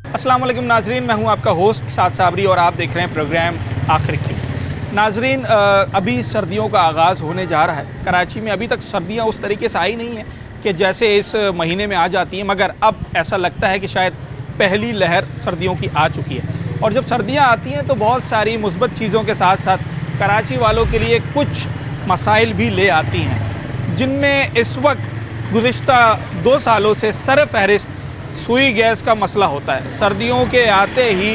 अस्सलाम वालेकुम नाजरीन, मैं हूं आपका होस्ट साद साबरी और आप देख रहे हैं प्रोग्राम आखिर क्यों। नाजरीन, अभी सर्दियों का आगाज़ होने जा रहा है। कराची में अभी तक सर्दियां उस तरीके से आई नहीं हैं कि जैसे इस महीने में आ जाती हैं, मगर अब ऐसा लगता है कि शायद पहली लहर सर्दियों की आ चुकी है। और जब सर्दियां आती हैं तो बहुत सारी मुस्बत चीज़ों के साथ साथ कराची वालों के लिए कुछ मसाइल भी ले आती हैं, जिनमें इस वक्त गुज़िश्ता 2 सालों से सर फहरिस्त सुई गैस का मसला होता है। सर्दियों के आते ही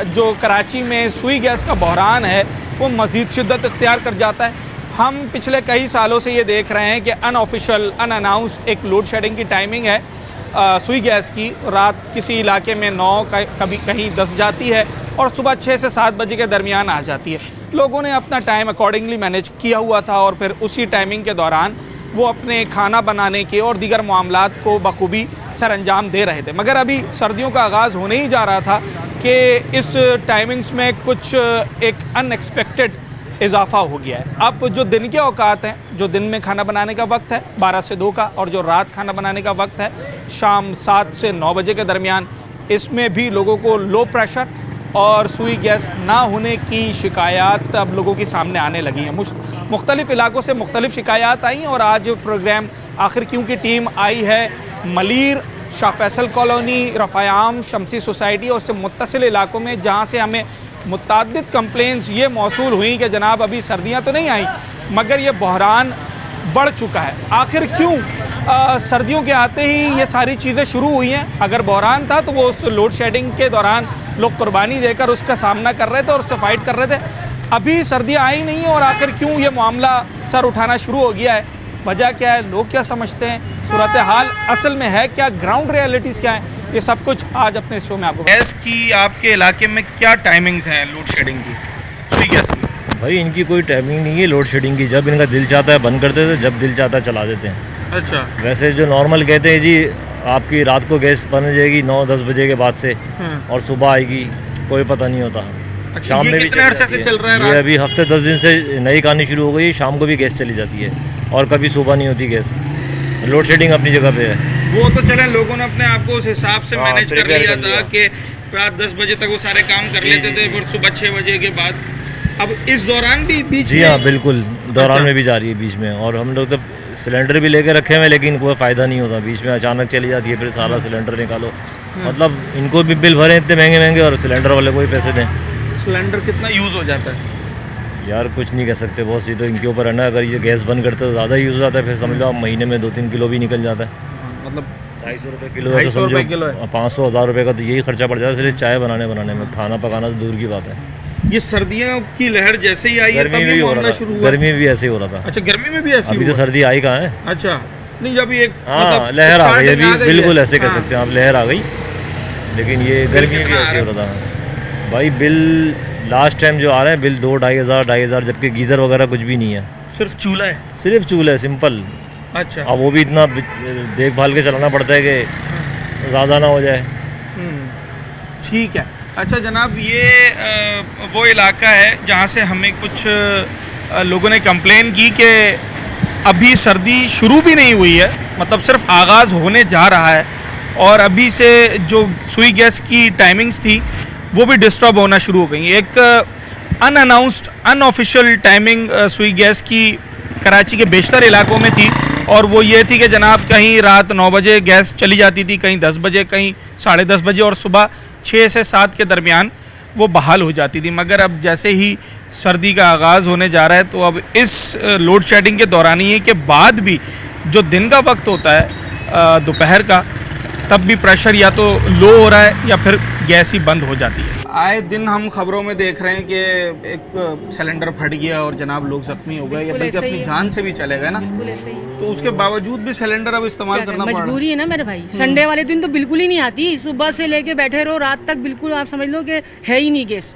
जो कराची में सुई गैस का बहरान है वो मज़ीद शिद्दत इख्तियार कर जाता है। हम पिछले कई सालों से ये देख रहे हैं कि अनऑफिशियल अनअनाउंस्ड एक लोड शेडिंग की टाइमिंग है सुई गैस की। रात किसी इलाके में 9 कभी कहीं 10 जाती है और सुबह 6 से 7 बजे के दरमियान आ जाती है। लोगों ने अपना टाइम अकॉर्डिंगली मैनेज किया हुआ था और फिर उसी टाइमिंग के दौरान वो अपने खाना बनाने के और दीगर मामलात को बखूबी सर अंजाम दे रहे थे। मगर अभी सर्दियों का आगाज़ होने ही जा रहा था कि इस टाइमिंग्स में कुछ एक अनएक्सपेक्टेड इजाफा हो गया है। अब जो दिन के औकात हैं, जो दिन में खाना बनाने का वक्त है 12 से 2 का, और जो रात खाना बनाने का वक्त है शाम 7 से 9 बजे के दरमियान, इसमें भी लोगों को लो प्रेशर और सुई गैस ना होने की शिकायत अब लोगों के सामने आने लगी हैं। मुख्तलिफ़ इलाकों से मुख्तलिफ़ शिकायत आई और आज प्रोग्राम आखिर क्यों की टीम आई है मलीर, शाह फैसल कॉलोनी, रफ़ायाम, शमसी सोसाइटी और उससे मुत्तसिल इलाकों में, जहाँ से हमें मुतअद्दिद कंप्लेंट्स ये मौसूल हुई कि जनाब अभी सर्दियाँ तो नहीं आई मगर ये बहरान बढ़ चुका है। आखिर क्यों सर्दियों के आते ही ये सारी चीज़ें शुरू हुई हैं? अगर बहरान था तो वो उस लोड शेडिंग के दौरान लोग कुर्बानी देकर उसका सामना कर रहे थे और उससे फाइट कर रहे थे। अभी सर्दियाँ आई नहीं हैं और आखिर क्यों ये मामला सर उठाना शुरू हो गया है? वजह क्या है? लोग क्या समझते हैं? सूरत हाल असल में है क्या? ग्राउंड रियलिटीज़ क्या है? ये सब कुछ आज अपने शो में आपको। गैस की आपके इलाके में क्या टाइमिंग्स हैं लोड शेडिंग की, सुई गैस की? भाई इनकी कोई टाइमिंग नहीं है लोड शेडिंग की। जब इनका दिल चाहता है बंद कर देते, जब दिल चाहता है चला देते हैं। अच्छा। वैसे जो नॉर्मल कहते हैं जी आपकी रात को गैस बन जाएगी 9-10 बजे के बाद से और सुबह आएगी, कोई पता नहीं होता। अच्छा, शाम में भी कितने अरसे से चल रहा है? ये अभी हफ्ते 10 दिन से नई कहानी शुरू हो गई। शाम को भी गैस चली जाती है और कभी सुबह नहीं होती गैस। लोड शेडिंग अपनी जगह पे है। वो तो चले लोगों ने अपने आप को उस हिसाब से मैनेज कर लिया था कि रात 10 बजे तक वो सारे काम कर लेते थे, फिर सुबह 6 बजे के बाद। अब इस दौरान भी बीच जी हाँ बिल्कुल, दौरान में भी जा रही है बीच में। और हम लोग तो सिलेंडर भी लेके रखे हुए, लेकिन कोई फ़ायदा नहीं होता। बीच में अचानक चली जाती है, फिर सारा सिलेंडर निकालो। मतलब इनको भी बिल भरें इतने महंगे महंगे और सिलेंडर वाले को भी पैसे दें। सिलेंडर कितना यूज़ हो जाता है? यार कुछ नहीं कह सकते, बहुत सी तो इनके ऊपर है ना। अगर ये गैस बंद करते तो ज़्यादा यूज़ हो जाता है, फिर समझ लो आप महीने में 2-3 किलो भी निकल जाता है। मतलब 250 रुपये किलो है तो समझो 500-1000 रुपये का तो यही खर्चा पड़ जाता है सिर्फ चाय बनाने में। खाना पकाना तो दूर की बात है। ये सर्दियों की लहर जैसे ही आई है गर्मी में भी हो रहा था, गर्मी में भी ऐसे ही हो रहा था। अच्छा, गर्मी में भी ऐसे अभी तो सर्दी आई कहाँ है। अच्छा, नहीं जब ये हाँ लहर आ गई अभी, बिल्कुल ऐसे कह सकते हैं आप, लहर आ गई। लेकिन ये गर्मी में भी ऐसे हो रहा था भाई। बिल लास्ट टाइम जो आ रहे हैं बिल 2-2,500, जबकि गीज़र वगैरह कुछ भी नहीं है, सिर्फ चूल्हा है। सिर्फ चूल्हा है, सिंपल। अच्छा। अब वो भी इतना देखभाल के चलाना पड़ता है कि ज़्यादा ना हो जाए। ठीक है। अच्छा जनाब, ये वो इलाका है जहाँ से हमें कुछ लोगों ने कंप्लेन की कि अभी सर्दी शुरू भी नहीं हुई है, मतलब सिर्फ आगाज़ होने जा रहा है और अभी से जो सुई गैस की टाइमिंग्स थी वो भी डिस्टर्ब होना शुरू हो गई। एक अनअनाउंस्ड अनऑफिशियल टाइमिंग सुई गैस की कराची के बेशतर इलाकों में थी और वो ये थी कि जनाब कहीं रात 9 बजे गैस चली जाती थी, कहीं 10 बजे, कहीं 10:30 बजे और सुबह 6 से 7 के दरमियान वो बहाल हो जाती थी। मगर अब जैसे ही सर्दी का आगाज़ होने जा रहा है तो अब इस लोड शेडिंग के दौरानिए के बाद भी जो दिन का वक्त होता है दोपहर का, तब भी प्रेशर या तो लो हो रहा है या फिर गैस ही बंद हो जाती है। आए दिन हम खबरों में देख रहे हैं कि एक सिलेंडर फट गया और जनाब लोग जख्मी हो गए या बल्कि अपनी जान से भी चले गए ना। बिल्कुल ऐसा ही है। तो उसके बावजूद भी सिलेंडर अब इस्तेमाल करना पड़ रहा है। मजबूरी है ना मेरे भाई। संडे वाले दिन तो बिल्कुल ही नहीं आती, सुबह से लेके बैठे रहो रात तक, बिल्कुल आप समझ लो कि है ही नहीं गैस।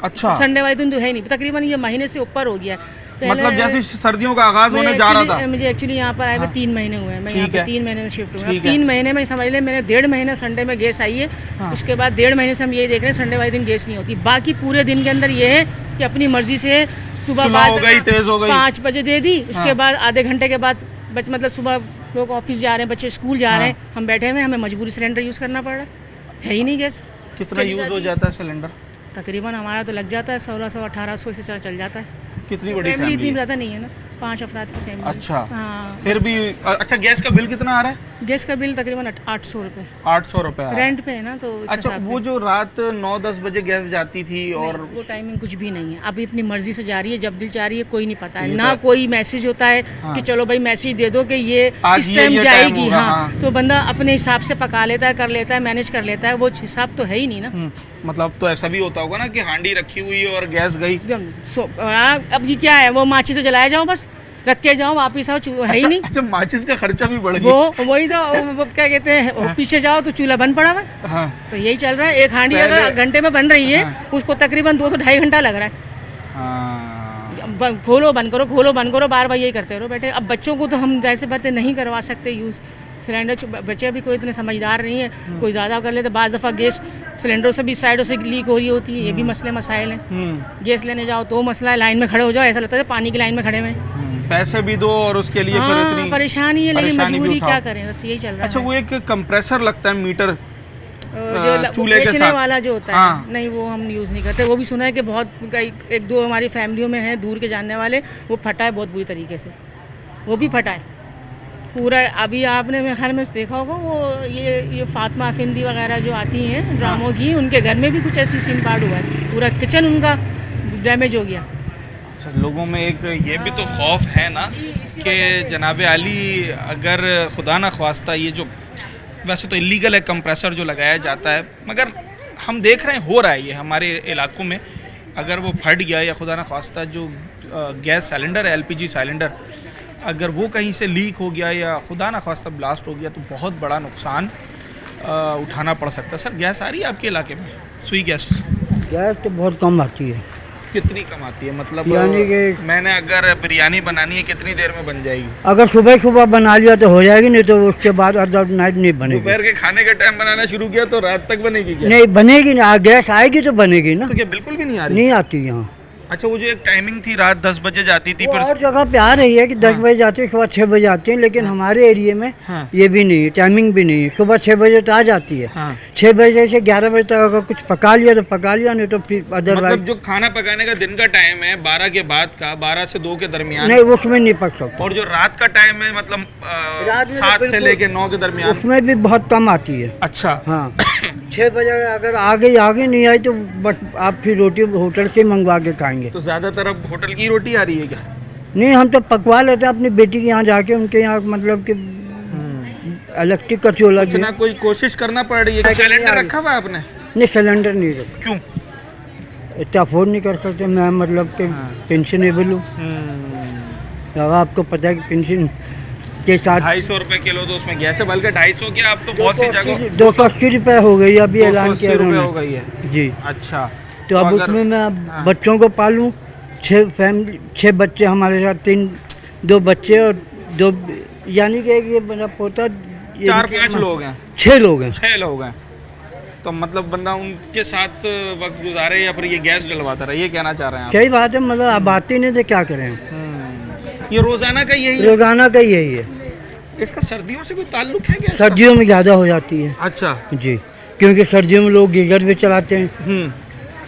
अच्छा, संडे वाले दिन तो है नहीं, तकरीबन ये महीने से ऊपर हो गया। मतलब जैसे सर्दियों का आगाज होने जा रहा था। मुझे एक्चुअली यहाँ पर आए हुए 3 महीने हुए हैं। मैं यहाँ पे 3 महीने में शिफ्ट हुआ। 3 महीने में समझ ले मैंने 1.5 महीने संडे में गैस आई है। उसके बाद 1.5 महीने से हम यही देख रहे हैं संडे वाले दिन गैस नहीं होती। बाकी पूरे दिन के अंदर ये है कि अपनी मर्जी से सुबह हो गई, तेज हो गई, 5 बजे दे दी। उसके बाद आधे घंटे के बाद मतलब सुबह लोग ऑफिस जा रहे हैं, बच्चे स्कूल जा रहे हैं, हम बैठे हुए हैं, हमें मजबूरी सिलेंडर यूज़ करना पड़ रहा है। है ही नहीं गैस। कितना चली यूज़ हो जाती है। जाता है सिलेंडर? तकरीबन हमारा तो लग जाता है 1600-1800 से चल जाता है। कितनी बड़ी फैमिली इतनी फैमिली है? ज़्यादा नहीं है ना, 5 अफराद की फैमिली। अच्छा। हाँ, फिर भी अच्छा, गैस का बिल कितना आ रहा है? गैस का बिल तकरीबन 800 रुपये 800 रुपये आ रहा है। रेंट पे है ना, तो इस अच्छा, हिसाब वो से। जो रात 9-10 बजे गैस जाती थी और नहीं, वो टाइमिंग कुछ भी नहीं है। अभी अपनी मर्जी से जा रही है, जब दिल चाह रही है, कोई नहीं पता है ये ना। तो- कोई मैसेज होता है कि चलो भाई मैसेज दे दो कि ये आज इस ये टाइम टाइम जाएगी। होगा, हाँ, हाँ। तो बंदा अपने हिसाब से पका लेता है, कर लेता है, मैनेज कर लेता है। वो हिसाब तो है ही नहीं ना। मतलब तो ऐसा भी होता होगा ना कि हांडी रखी हुई है और गैस गई। अब ये क्या है, वो माची से जलाया जाओ, बस रख के जाओ, वापिस आओ, है ही नहीं। अच्छा, माचिस का खर्चा भी बढ़ गया। वो वही तो वो क्या कहते हैं, वो पीछे जाओ तो चूल्हा बंद पड़ा हुआ है। हाँ। तो यही चल रहा है। एक हांडी पहले- अगर घंटे में बन रही है, उसको तकरीबन 2 से 2.5 घंटा लग रहा है। हाँ। खोलो बंद करो, खोलो बंद करो, बार बार यही करते रहो बेटे। अब बच्चों को तो हम जाहिर सी बात है नहीं करवा सकते यूज़ सिलेंडर। बच्चे भी कोई इतने समझदार नहीं है, कोई ज़्यादा कर ले तो बाद दफ़ा गैस सिलेंडरों से भी साइडों से लीक हो रही होती है। ये भी मसले मसाइल हैं। गैस लेने जाओ तो मसला है, लाइन में खड़े हो जाओ, ऐसा लगता है पानी की लाइन में खड़े हुए हैं। पैसे भी दो और उसके लिए फिर हाँ, इतनी परेशानी है, लेकिन परेशानी भी मजबूरी उठाओ। क्या करें, बस यही चल रहा अच्छा, है। वो एक कंप्रेसर लगता है मीटर जो चूल्हे के बेचने साथ वाला जो होता है, हाँ। नहीं वो हम यूज़ नहीं करते। वो भी सुना है कि बहुत एक दो हमारी फैमिलियों में हैं दूर के जानने वाले, वो फटा है बहुत बुरी तरीके से, वो भी फटा है पूरा। अभी आपने मेरे ख्याल में देखा होगा, वो ये फातिमा अफिंदी वगैरह जो आती हैं ड्रामों की, उनके घर में भी कुछ ऐसी सीन पार्ट हुआ है, पूरा किचन उनका डैमेज हो गया। अच्छा, लोगों में एक ये भी तो खौफ है ना कि जनाब आली, अगर खुदा ना ख्वास्ता ये जो वैसे तो इलीगल है कंप्रेसर जो लगाया जाता है, मगर हम देख रहे हैं हो रहा है ये हमारे इलाकों में, अगर वो फट गया या खुदा ना ख्वास्ता जो गैस सिलेंडर है, LPG सिलेंडर, अगर वो कहीं से लीक हो गया या खुदा ना ख्वास्ता ब्लास्ट हो गया तो बहुत बड़ा नुकसान उठाना पड़ सकता है। सर, गैस आ रही है आपके इलाके में? सुई गैस गैस तो बहुत कम आती है। कितनी कम आती है? मतलब यानी कि मैंने अगर बिरयानी बनानी है कितनी देर में बन जाएगी? अगर सुबह सुबह बना लिया तो हो जाएगी, नहीं तो उसके बाद अदर नाइट नहीं बनेगी। दोपहर के खाने के टाइम बनाना शुरू किया तो रात तक बनेगी क्या? नहीं बनेगी ना, गैस आएगी तो बनेगी ना। तो क्या बिल्कुल भी नहीं आ रही? नहीं आती यहाँ। अच्छा, वो जो एक टाइमिंग थी रात 10 बजे जाती थी वो पर और जगह पे आ रही है कि 10 बजे जाती है, सुबह 6 बजे आती है, लेकिन हमारे एरिया में हाँ। ये भी नहीं है, टाइमिंग भी नहीं है। सुबह 6 बजे तो आ जाती है, हाँ। 6 बजे से 11 बजे तक अगर कुछ पका लिया तो पका लिया, नहीं तो फिर अदरवाइज मतलब जो खाना पकाने का दिन का टाइम है 12 के बाद का, 12 से 2 के दरमियान, नहीं, उसमें नहीं पक सकता। और जो रात का टाइम है मतलब रात में तो 7 से बिल्कुल- लेके 9 के दरमियान। उसमें भी बहुत कम आती है। अच्छा। हाँ 6 बजे अगर आगे नहीं आई तो बस आप फिर रोटी होटल से मंगवा के खाएंगे। तो ज्यादातर अब होटल की रोटी आ रही है क्या? नहीं, हम तो पकवा लेते हैं अपनी बेटी के यहाँ जाके, उनके यहाँ मतलब कि इलेक्ट्रिक का चूल्हा भी ना है। कोई कोशिश करना पड़ रही है। नहीं, सिलेंडर नहीं, रखा हुआ है आपने? नहीं, सिलेंडर नहीं रखा, क्यों? इतना अफोर्ड नहीं कर सकते। मैं मतलब कि पेंशनेबल हूँ। अब आपको पता है कि पेंशन के साथ 250 रुपए किलो तो उसमें गैस है, बल्कि 250 क्या, अब तो बहुत सी जगह 280 रुपये हो गई, अभी ऐलान किया 280 रुपए हो उन्होंने। गई है। जी, अच्छा, तो अब अगर- उसमें मैं अब हाँ। बच्चों को पालूं, 6 बच्चे हमारे साथ, 2 बच्चे और 2, यानी कि ये मेरा पोता, 4-5 लोग हैं, 6 लोग हैं। 6 लोग हैं, तो मतलब बंदा उनके साथ वक्त गुजारे या फिर ये गैस डलवाता रहे, ये कहना चाह रहे हैं आप? सही बात है, मतलब अब आते नहीं तो क्या करें। ये रोजाना का यही है? रोजाना का यही है। इसका सर्दियों से कोई ताल्लुक है क्या? सर्दियों में ज़्यादा हो जाती है अच्छा। जी, क्योंकि सर्दियों में लोग गीजर भी चलाते हैं,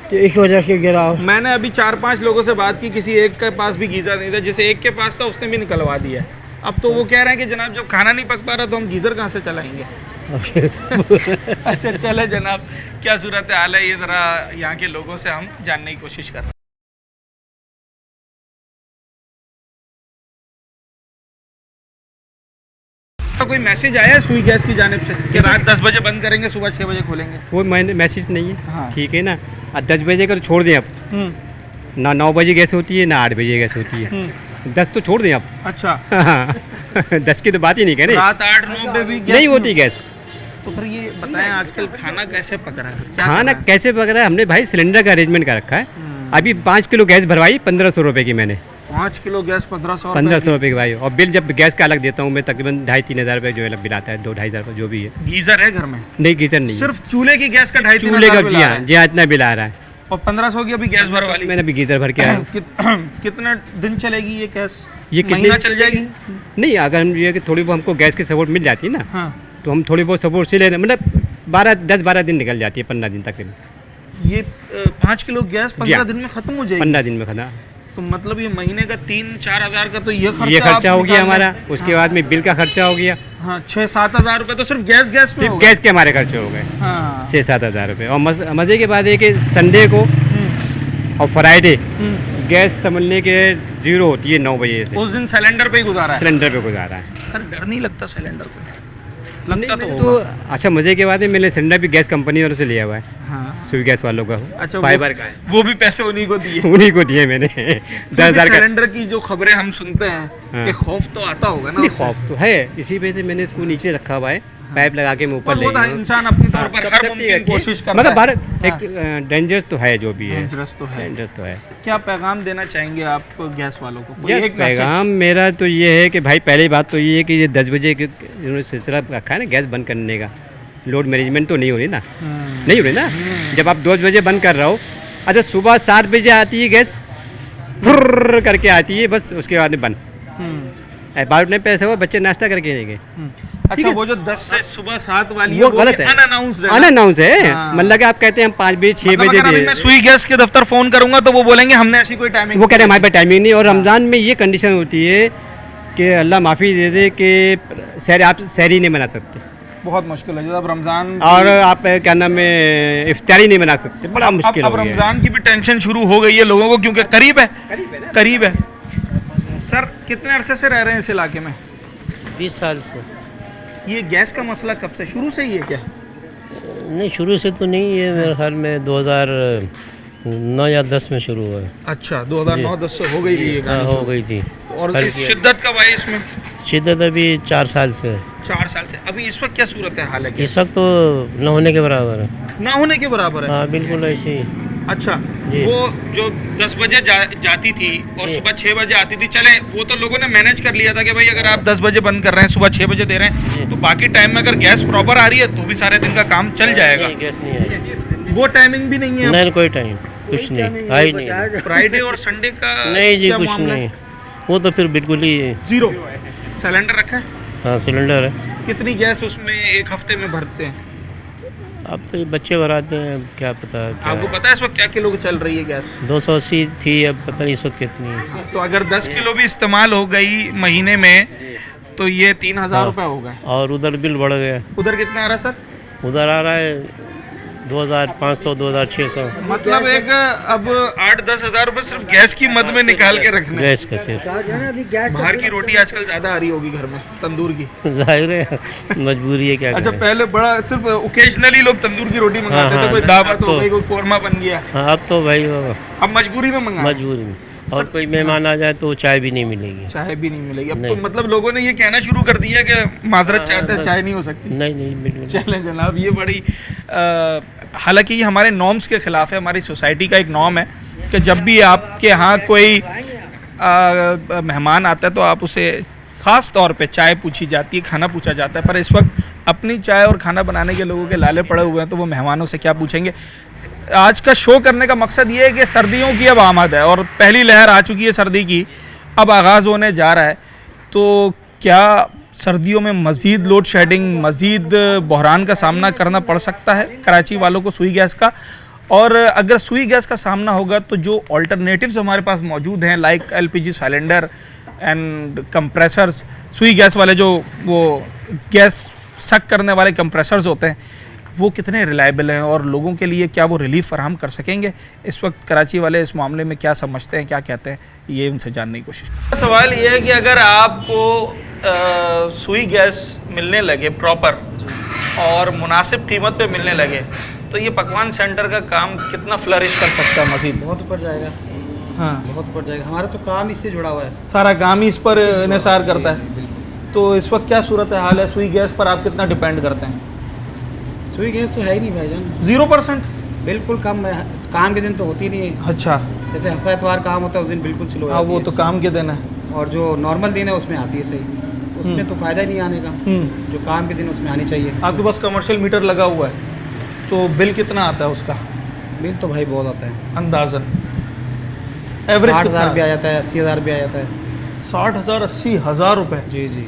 तो इस वजह से गिराव। मैंने अभी 4-5 लोगों से बात की, किसी एक के पास भी गीजर नहीं था, जैसे एक के पास था उसने भी निकलवा दिया है। अब तो वो कह रहे हैं कि जनाब जब खाना नहीं पक पा रहा तो हम गीजर कहाँ से चलाएंगे? अच्छा, चले जनाब, क्या सूरत हाल है ये ज़रा यहाँ के लोगों से हम जानने की कोशिश कर रहे हैं। तो कोई मैसेज आया है सुई गैस की जानिब से कि रात 10 बजे बंद करेंगे, सुबह 6 बजे खोलेंगे? वो मैंने मैसेज नहीं है। हाँ। ठीक है ना, 10 बजे का तो छोड़ दें अब, ना 9 बजे गैस होती है ना 8 बजे गैस होती है, 10 तो छोड़ दें अब। अच्छा, 10 की तो बात ही नहीं करें, रात 8-9 पे भी गैस नहीं होती गैस। तो फिर ये बताएं आजकल खाना कैसे पक रहा है? क्या खाना कर रहा कैसे पक रहा है? हमने भाई सिलेंडर का अरेंजमेंट कर रखा है। अभी 5 किलो गैस भरवाई 1500 रुपये की मैंने, है? 5 किलो गैस 1500 1500 रुपये की भाई। और बिल जब गैस का अलग देता हूँ मैं, तकरीबन 2,500-3 हज़ार रुपये जो है बिल आता है, 2-2.5 हज़ार जो भी है। गीजर है घर में? नहीं, गीजर नहीं है, सिर्फ चूल्हे की गैस का 2.5-3 चूल्हे का। हज़ार जी बिल आ हाँ, रहा है। जी हाँ, इतना बिल आ रहा है। और 1500 की अभी गैस भरवा ली। मैंने अभी गीजर भर के आया। कितना दिन चलेगी ये गैस? ये कितने महीना चल जाएगी? नहीं, अगर हम ये कि थोड़ी बहुत हमको गैस की सपोर्ट मिल जाती है ना, हाँ। तो हम थोड़ी बहुत सपोर्ट से ले रहे हैं। मतलब 10-12 दिन निकल जाती है, 15 दिन तक। ये 5 किलो गैस 15 दिन में खत्म हो जाएगी? 15 दिन में खत्म। तो मतलब ये महीने का 3-4 हज़ार का तो ये खर्चा हो आप गया निकाल हमारा। लो। उसके बाद में बिल का खर्चा हो गया। हाँ 6-7 हज़ार रुपये तो सिर्फ गैस में सिर्फ होगा। गैस के हमारे खर्चे हो गए हाँ 6-7 हज़ार रुपये। और मज़े की बात है कि संडे को और फ्राइडे गैस समझने के 0 होती है 9 बजे से। उस दिन सिलेंडर पे ही गुजारा है। सिलेंडर पे गुजारा है। सर डर नहीं लगता सिलेंडर पे? लगता तो तो होगा। अच्छा, मज़े की बात है मैंने सिलेंडर भी गैस कंपनी वालों से लिया हुआ है, हाँ सुई गैस वालों का। अच्छा फाइबर का है। वो भी पैसे उन्हीं को दिए। उन्हीं को दिए मैंने 10,000 का। सिलेंडर की जो खबरें हम सुनते हैं हाँ। ये खौफ तो आता होगा ना नहीं, उससे। खौफ तो है, इसी वजह से मैंने इसको नीचे रखा हुआ है, पाइप लगा के मैं ऊपर पर ले वो तो गया हूँ। इंसान अपनी तौर पर सब हर सेफ्टी मुमकिन रखिए। कोशिश करता मतलब है। भारत एक डेंजरस तो है, जो भी है डेंजरस तो है। डेंजरस तो है। क्या पैगाम देना चाहेंगे आप गैस वालों को? कोई ये एक मैसेज? पैगाम मेरा तो ये है कि भाई, पहली बात तो ये है कि ये 10 बजे इन्होंने सिलसिला रखा है ना गैस बंद करने का, लोड मैनेजमेंट तो नहीं हो रही ना, नहीं हो रही ना। जब आप 2 बजे बंद कर रहे हो, अच्छा सुबह 7 बजे आती है गैस, फुर्र करके आती है, बस उसके बाद में बंद। बारह टाइम पे ऐसा हुआ, बच्चे नाश्ता करके नहीं गए। अच्छा वो जो 10 से सुबह 7 वाली वो गलत है, अनअनाउंस्ड है ना? अनअनाउंस है। हाँ। मतलब कि आप कहते हैं हम 5 बजे 6 मतलब बजे अगर अभी दे, मैं सुई गैस के दफ्तर फोन करूंगा तो वो बोलेंगे हमने ऐसी कोई टाइमिंग। वो कह रहे हैं हमारे पास टाइमिंग नहीं। और रमज़ान में ये कंडीशन होती है कि अल्लाह माफ़ी दे दे कि आप सहरी नहीं बना सकते, बहुत मुश्किल है जब रमजान और आप क्या नाम है इफ्तारी नहीं बना सकते, बड़ा मुश्किल हो अब गया है। रमजान की भी टेंशन शुरू हो गई है लोगों को, क्योंकि करीब है। सर कितने अरसे से रह रहे हैं इस इलाके में? 20 साल से। ये गैस का मसला कब से शुरू से ही है क्या? नहीं, शुरू से तो नहीं, ये मेरे ख्याल में 2009 या 10 में शुरू हुआ है। अच्छा 2009-10 से हो गई थी ये हाँ, कहानी हो शुरू। गई थी। और इस शिद्दत कब आई इसमें? शिद्दत अभी 4 साल से है। 4 साल से। अभी इस वक्त क्या सूरत है हाल है? इस वक्त तो न होने के बराबर है। ना होने के बराबर है। हाँ बिल्कुल ऐसे ही। अच्छा जी। वो जो 10 बजे जाती थी और जी। सुबह 6 बजे आती थी, चले वो तो लोगों ने मैनेज कर लिया था कि भाई अगर आप 10 बजे बंद कर रहे हैं, सुबह 6 बजे दे रहे हैं, तो बाकी टाइम में अगर गैस प्रॉपर आ रही है तो भी सारे दिन का काम चल जाएगा। नहीं, गैस नहीं आई। वो टाइमिंग भी नहीं है? नहीं, कोई टाइम कुछ नहीं आई नहीं। फ्राइडे और संडे का नहीं जी, क्या कुछ मामला है? नहीं, वो तो फिर बिल्कुल ही। जीरो। सिलेंडर रखा है? हाँ सिलेंडर है। कितनी गैस उसमें एक हफ्ते में भरते हैं? अब तो ये बच्चे भराते हैं, क्या पता क्या। आपको पता है इस वक्त क्या किलो की चल रही है गैस? 280 थी, अब पता नहीं इस वक्त कितनी है। तो अगर 10 किलो भी इस्तेमाल हो गई महीने में तो ये 3,000 रुपये हो गए। और उधर बिल बढ़ गया। उधर कितना आ रहा है सर? उधर आ रहा है 2,500 2,600 मतलब एक अब 8-10 हज़ार रुपये सिर्फ गैस की मद में निकाल के रखने। गैस का सिर्फ। बाहर की रोटी आजकल ज़्यादा आ रही होगी घर में, तंदूर की। जाहिर है, मजबूरी है, क्या अच्छा करें। पहले बड़ा सिर्फ ओकेजनली लोग तंदूर की रोटी मंगाते हाँ, थे, कोई हाँ, दावत हो तो- गई, कोई कोरमा बन गया, हाँ अब तो भाई वो अब मजबूरी में मंगा। मजबूरी में। और कोई मेहमान आ जाए तो चाय भी नहीं मिलेगी। चाय भी नहीं मिलेगी अब तो। नहीं। मतलब लोगों ने ये कहना शुरू कर दिया कि माजरत चाहते हैं, बस। चाय नहीं हो सकती। नहीं नहीं बिल्कुल। चलें जनाब, ये बड़ी हालांकि ये हमारे नॉर्म्स के ख़िलाफ़ है। हमारी सोसाइटी का एक नॉर्म है कि जब भी आपके यहाँ कोई मेहमान आता है तो आप उसे ख़ास तौर पे चाय पूछी जाती है, खाना पूछा जाता है। पर इस वक्त अपनी चाय और खाना बनाने के लोगों के लाले पड़े हुए हैं, तो वो मेहमानों से क्या पूछेंगे। आज का शो करने का मकसद ये है कि सर्दियों की अब आमद है और पहली लहर आ चुकी है सर्दी की, अब आगाज़ होने जा रहा है। तो क्या सर्दियों में मज़ीद लोड शेडिंग, मज़ीद बहरान का सामना करना पड़ सकता है कराची वालों को सुई गैस का? और अगर सुई गैस का सामना होगा तो जो ऑल्टरनेटिव्स हमारे पास मौजूद हैं, like LPG cylinder and compressors, सुई गैस वाले जो वो गैस सक करने वाले कंप्रेसर्स होते हैं, वो कितने रिलायबल हैं और लोगों के लिए क्या वो रिलीफ फराहम कर सकेंगे? इस वक्त कराची वाले इस मामले में क्या समझते हैं, क्या कहते हैं, ये उनसे जानने की कोशिश करें। सवाल ये है कि अगर आपको सुई गैस मिलने लगे प्रॉपर और मुनासिब कीमत पे मिलने लगे तो ये पकवान सेंटर का काम कितना फ्लरिश कर सकता है मज़ीद? बहुत ऊपर जाएगा। हाँ, बहुत ऊपर जाएगा। हमारा तो काम इससे जुड़ा हुआ है। सारा काम ही इस पर इन्हिसार करता है। तो इस वक्त क्या सूरत हाल है? सुई गैस पर आप कितना डिपेंड करते हैं? सुई गैस तो है ही नहीं भाईजान, 0%? बिल्कुल कम है। काम के दिन तो होती नहीं है। अच्छा, जैसे हफ्ता इतवार काम होता है उस दिन बिल्कुल स्लो हाँ वो तो काम के दिन है। और जो नॉर्मल दिन है उसमें आती है सही, उसमें तो फ़ायदा ही नहीं आने का। जो काम के दिन उसमें आनी चाहिए। आपके पास कमर्शियल मीटर लगा हुआ है तो बिल कितना आता है उसका बिल तो भाई बहुत आता है। अंदाजन? एवरेज 60,000 भी आ जाता है, 80,000 भी आ जाता है। 60,000 80,000 रुपये? जी जी।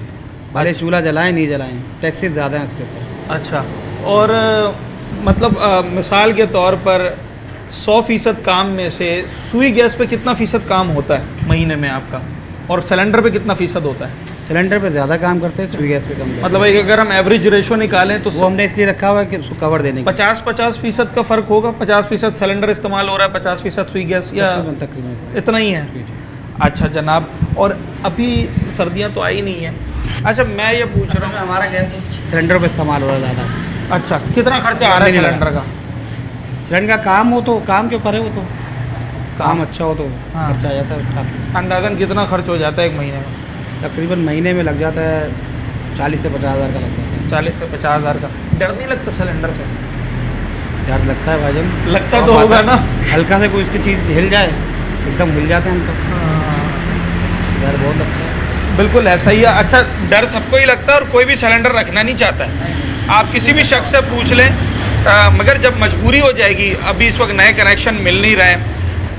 भले चूल्हा जलाएं नहीं जलाएं, टैक्सेस ज़्यादा हैं उसके ऊपर। अच्छा, और मतलब मिसाल के तौर पर 100% काम में से सुई गैस पे कितना फ़ीसद काम होता है महीने में आपका, और सिलेंडर पे कितना फ़ीसद होता है? सिलेंडर पे ज़्यादा काम करते हैं, सुई गैस पे कम। मतलब एक अगर हम एवरेज रेशो निकालें तो वो हमने इसलिए रखा हुआ है कि उसको कवर देने के 50-50% का फ़र्क होगा। 50% सिलेंडर इस्तेमाल हो रहा है, 50% सुई गैस, या तकरीबन इतना ही है? अच्छा जनाब, और अभी सर्दियाँ तो आई नहीं है। अच्छा मैं ये पूछ रहा हूँ, हमारा गैस सिलेंडर पे इस्तेमाल हो रहा है ज़्यादा। अच्छा कितना खर्चा आ रहा है सिलेंडर का? सिलेंडर का काम हो तो काम के ऊपर है, वो तो काम अच्छा हो तो हाँ। खर्चा आ जाता है काफ़ी। अंदाज़न कितना खर्च हो जाता है एक महीने में? तकरीबन महीने में लग जाता है 40 से 50 हज़ार का लग जाता है। 40 से 50 हज़ार का। डर नहीं लगता सिलेंडर से? डर लगता है भाईजान, लगता तो होगा ना। हल्का से कोई इसकी चीज़ हिल जाए एकदम हिल जाते हैं हम तो, डर बहुत लगता है। बिल्कुल ऐसा ही है। अच्छा डर सबको ही लगता है और कोई भी सिलेंडर रखना नहीं चाहता है। आप किसी भी शख्स से पूछ लें, मगर जब मजबूरी हो जाएगी, अभी इस वक्त नए कनेक्शन मिल नहीं रहे हैं,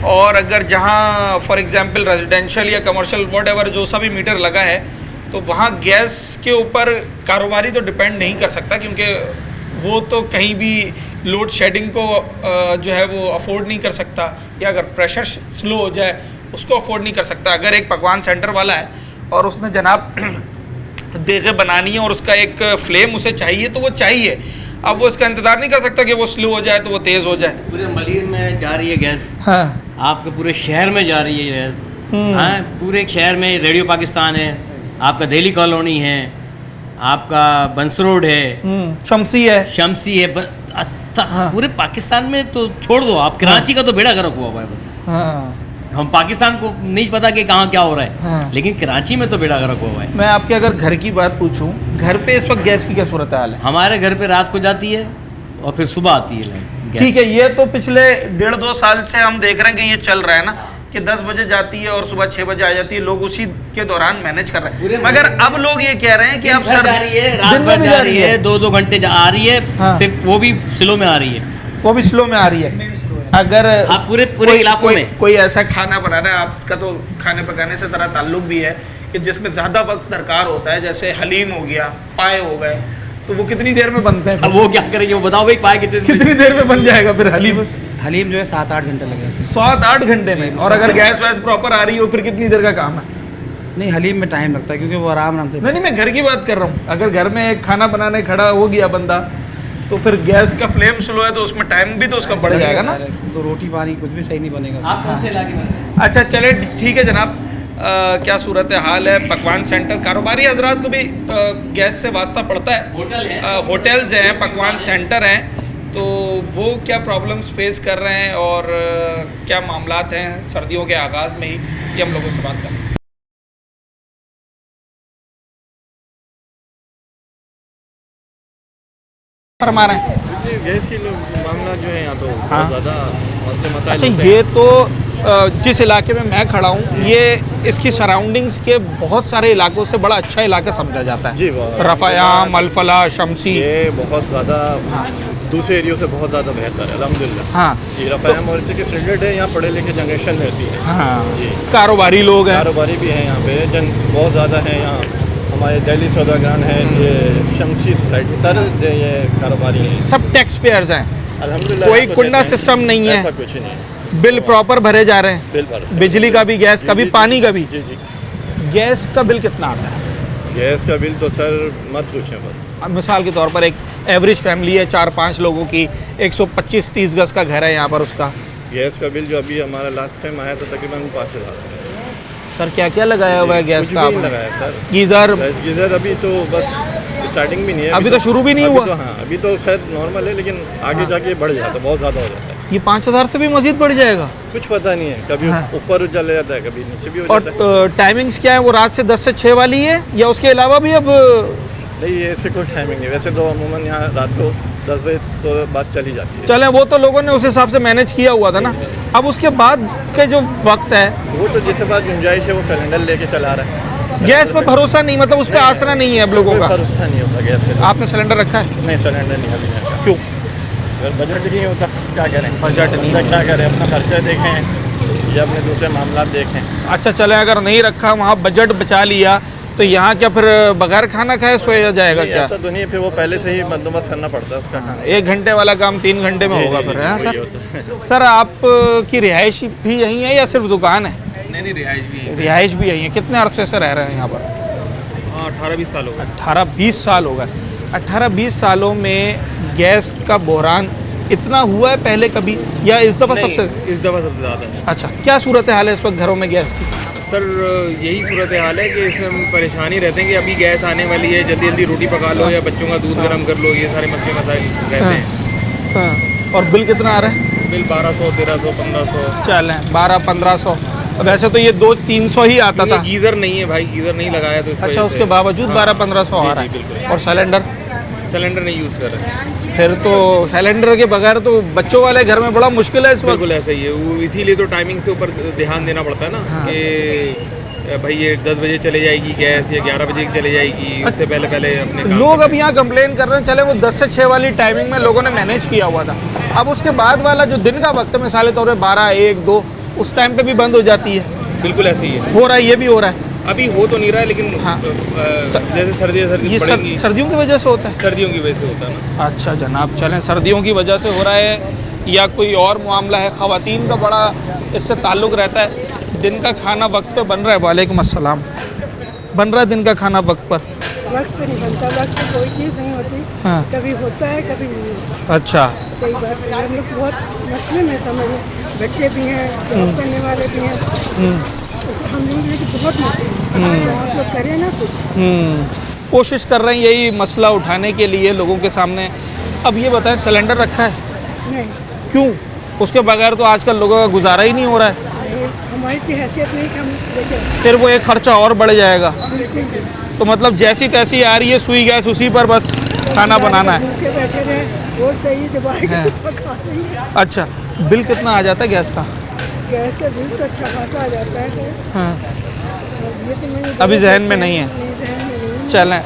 और अगर जहाँ फॉर एग्जांपल रेजिडेंशियल या कमर्शियल व्हाटएवर जो सा भी मीटर लगा है, तो वहाँ गैस के ऊपर कारोबारी तो डिपेंड नहीं कर सकता, क्योंकि वो तो कहीं भी लोड शेडिंग को जो है वो अफोर्ड नहीं कर सकता, या अगर प्रेशर स्लो हो जाए उसको अफोर्ड नहीं कर सकता। अगर एक पकवान सेंटर वाला है और उसने जनाब देगे बनानी है और उसका एक फ्लेम उसे चाहिए तो वो चाहिए, अब वो इसका इंतज़ार नहीं कर सकता कि वो स्लो हो जाए तो वो तेज़ हो जाए। पूरे मलिर में जा रही है गैस, हाँ आपके पूरे शहर में जा रही है गैस। हाँ, पूरे शहर में रेडियो पाकिस्तान है, आपका दिल्ली कॉलोनी है, आपका बंस रोड है, शमसी है, शमसी है, पूरे पाकिस्तान में तो छोड़ दो आप, कराची का तो बेड़ा गर्क हुआ हुआ है बस। हाँ। हम पाकिस्तान को नहीं पता कि कहाँ क्या हो रहा है, हाँ। लेकिन कराची में तो बेड़ा गर्क हुआ हुआ है। मैं आपके अगर घर की बात पूछूं, घर पे इस वक्त गैस की क्या सूरत हाल है? हमारे घर पे रात को जाती है और फिर सुबह आती है गैस। ठीक है, ये तो पिछले 1.5-2 साल से हम देख रहे हैं कि ये चल रहा है ना, कि 10 बजे जाती है और सुबह 6 बजे आ जाती है, लोग उसी के दौरान मैनेज कर रहे हैं। मगर अब लोग ये कह रहे हैं कि अब जा रही है, रात भर जा रही है, 2-2 घंटे आ रही है, हाँ। सिर्फ वो भी स्लो में आ रही है, वो भी स्लो में आ रही है। अगर हाँ, पूरे इलाकों में कोई ऐसा खाना बनाना है, आपका तो खाने पकाने से तरह ताल्लुक भी है, कि जिसमें ज़्यादा वक्त दरकार होता है, जैसे हलीम हो गया, पाए हो गए, तो वो कितनी देर में बनते हैं? अब वो क्या करेंगे, वो बताओ भाई, पाए कितनी देर में बन जाएगा फिर हलीम? हलीम जो है 7-8 घंटे लग जाते हैं। 7-8 घंटे में? और अगर गैस वैस प्रॉपर आ रही हो फिर कितनी देर का काम है? नहीं, हलीम में टाइम लगता है क्योंकि वो आराम से। नहीं, मैं घर की बात कर रहा हूँ। अगर घर में एक खाना बनाने खड़ा हो गया बंदा, तो फिर गैस का फ्लेम स्लो है तो उसमें टाइम भी तो उसका बढ़ जाएगा ना। तो रोटी पानी कुछ भी सही नहीं बनेगा। आप कौन से इलाके में? अच्छा चले ठीक है जनाब, क्या सूरत हाल है? पकवान सेंटर कारोबारी हजरात को भी गैस से वास्ता पड़ता है। होटल है, होटल्स हैं, पकवान सेंटर हैं, तो वो क्या प्रॉब्लम्स फेस कर रहे हैं और क्या मामलात हैं सर्दियों के आगाज़ में ही, ये हम लोगों से बात करें। फरमा रहे हैं गैस की मामला जो है यहाँ तो हाँ। बहुत ज़्यादा मसले मसाइल अच्छा होते ये हैं। तो जिस इलाके में मैं खड़ा हूँ, ये इसकी सराउंडिंग्स के बहुत सारे इलाकों से बड़ा अच्छा इलाका समझा जाता है। जी, वाह। रफ़ायाम, अल-फलाह, शमसी। ये बहुत ज़्यादा दूसरे एरियो से बहुत ज़्यादा बेहतर है अल्हम्दुलिल्लाह। हाँ जी, रफ़ायाम और इसी के स्टैंडर्ड है, यहाँ पढ़े लिखे जनरेशन रहती है। हाँ, जी, कारोबारी लोग हैं। कारोबारी भी हैं यहाँ पे, जन बहुत ज़्यादा है यहाँ। हमारे दिल्ली सौदागरान है, ये शमसी सोसाइटी, सर ये कारोबारी हैं। सब टैक्स पेयर्स हैं, अल्हम्दुलिल्लाह। कोई यहाँ तो कुंडा कहते हैं, सिस्टम नहीं है। ऐसा कुछ नहीं है। बिल प्रॉपर भरे जा रहे हैं, बिल भर बिजली का भी, गैस का भी, पानी का भी। जी जी। गैस का बिल कितना आता है? गैस का बिल तो सर मत पूछें बस। अब मिसाल के तौर पर एक एवरेज फैमिली है 4-5 लोगों की, 125-30 गज का घर है यहाँ पर, उसका गैस का बिल जो अभी हमारा लास्ट टाइम आया था तकरीबन 5,000। सर क्या क्या लगाया हुआ है गैस कुछ का भी नहीं आपने? लगाया सर। गीज़र? गीज़र अभी तो बस स्टार्टिंग भी नहीं है। अभी तो शुरू भी नहीं अभी हुआ? तो हाँ, अभी तो खैर नॉर्मल है, लेकिन आगे जाके बढ़ जाता है, बहुत ज़्यादा हो जाता है। ये 5,000 से भी मजीद बढ़ जाएगा? कुछ पता नहीं है, कभी हाँ। ऊपर चले जाता है, कभी नीचे भी हो और जाता है। टाइमिंग्स क्या है? वो रात से 10 से 6 वाली है या उसके अलावा भी? अब नहीं, ये ऐसे कोई टाइमिंग नहीं, वैसे तो अमूमन यहाँ रात को 10 बजे तो बात चली जाती है। चलें, वो तो लोगों ने उस हिसाब से मैनेज किया हुआ था ना। अब उसके बाद के जो वक्त है, वो तो जिसके पास गुंजाइश है वो सिलेंडर लेके चला रहा है। गैस पे भरोसा नहीं, मतलब उस पर आसरा नहीं है अब लोगों कोई का। भरोसा नहीं होता गैस पे। आपने सिलेंडर रखा है? नहीं, सिलेंडर नहीं अभी नहीं। क्यों? अगर बजट नहीं होता क्या करें? बजट नहीं तो क्या करें? अपना खर्चा देखें या अपने दूसरे मामला देखें। अच्छा चले, अगर नहीं रखा, वहाँ बजट बचा लिया, तो यहाँ क्या फिर बगैर खाना खाए सोया जाएगा नहीं, क्या? ऐसा तो नहीं है, फिर वो पहले से ही बंदोमस्त करना पड़ता है उसका खाना। 1 घंटे वाला काम 3 घंटे में होगा फिर, है वही सर? होता है। सर आप की रिहाइश भी यहीं है या सिर्फ दुकान है? नहीं रिहाइश भी है। रिहाइश भी यहीं है। कितने अरसे से रह रहे हैं यहाँ पर? 18-20 साल हो गए। 18-20 साल हो गए। 18-20 सालों में गैस का बहरान इतना हुआ है पहले कभी, या इस दफ़ा सबसे? इस दफ़ा सबसे ज़्यादा है अच्छा, क्या सूरत हाल है इस वक्त घरों में गैस की? सर। यही सूरत हाल है कि इसमें हम परेशानी रहते हैं कि अभी गैस आने वाली है, जल्दी जल्दी रोटी पका लो या बच्चों का दूध गर्म कर लो, ये सारे मसले मसाइल रहते हैं। हाँ। और बिल कितना आ रहा है? बिल 1200, 1300, 1500। चलें 1200-1500। वैसे तो ये 200-300 ही आता था। गीज़र नहीं है भाई, गीज़र नहीं लगाया तो इस अच्छा, वजह उसके से। बावजूद 1200-1500 आ रहा बिल्कुल। है। और सिलेंडर? सिलेंडर नहीं यूज़ कर रहे हैं। फिर तो सिलेंडर के बगैर तो बच्चों वाले घर में बड़ा मुश्किल है इस वक्त। बिल्कुल ऐसा ही है, वो इसीलिए तो टाइमिंग से ऊपर ध्यान देना पड़ता है ना। हाँ। कि भाई ये 10 बजे चले जाएगी गैस या 11 बजे चले जाएगी, उससे पहले पहले अपने काम लोग अब यहाँ कंप्लेन कर रहे हैं, चले वो 10 से 6 वाली टाइमिंग में लोगों ने मैनेज किया हुआ था। अब उसके बाद वाला जो दिन का वक्त है, मिसाल तौर पर 12, 1, 2, उस टाइम पे भी बंद हो जाती है। बिल्कुल ऐसे ही है। हो रहा है, ये भी हो रहा है। अभी हो तो नहीं रहा है, लेकिन हाँ। जैसे सर्दी ये पड़ेंगी, सर्दियों की वजह से होता है। सर्दियों की वजह से होता है ना। अच्छा जनाब, चलें सर्दियों की वजह से हो रहा है या कोई और मामला है? ख़वातीन का बड़ा इससे ताल्लुक़ रहता है। दिन का खाना वक्त पे बन रहा है? वालेकुम अस्सलाम। बन रहा है दिन का खाना वक्त पर? वक्त पे नहीं बनता, वक्त पे कोई चीज़ नहीं होती। हाँ। कभी होता है कभी नहीं होता। अच्छा। सही बात है, हम लोग बहुत मसले में समझे, बच्चे भी हैं, जॉब करने वाले भी हैं, हम लोग हैं कि बहुत मसले हैं। तो आप लोग करें ना कुछ। कोशिश कर रहे हैं यही मसला उठाने के लिए लोगों के सामने। अब ये बताएं, सिलेंडर रखा है? नहीं, क्यों? उसके बगैर तो आजकल लोगों का गुजारा ही नहीं हो रहा है। हमारी तो हैसियत नहीं कि हम लेके फिर वो एक खर्चा और बढ़ जाएगा। बिल्कुल भी। तो मतलब जैसी तैसी आ रही है सुई गैस, उसी पर बस खाना बनाना है। भूखे बैठे रहे, वो सही जब आएगा तो पका देंगे। अच्छा, बिल कितना आ जाता है गैस का? गैस का बिल तो अच्छा खासा आ जाता है। हाँ। ये तो मैंने अभी जहन में नहीं है। नहीं, जहन में नहीं है। चलें,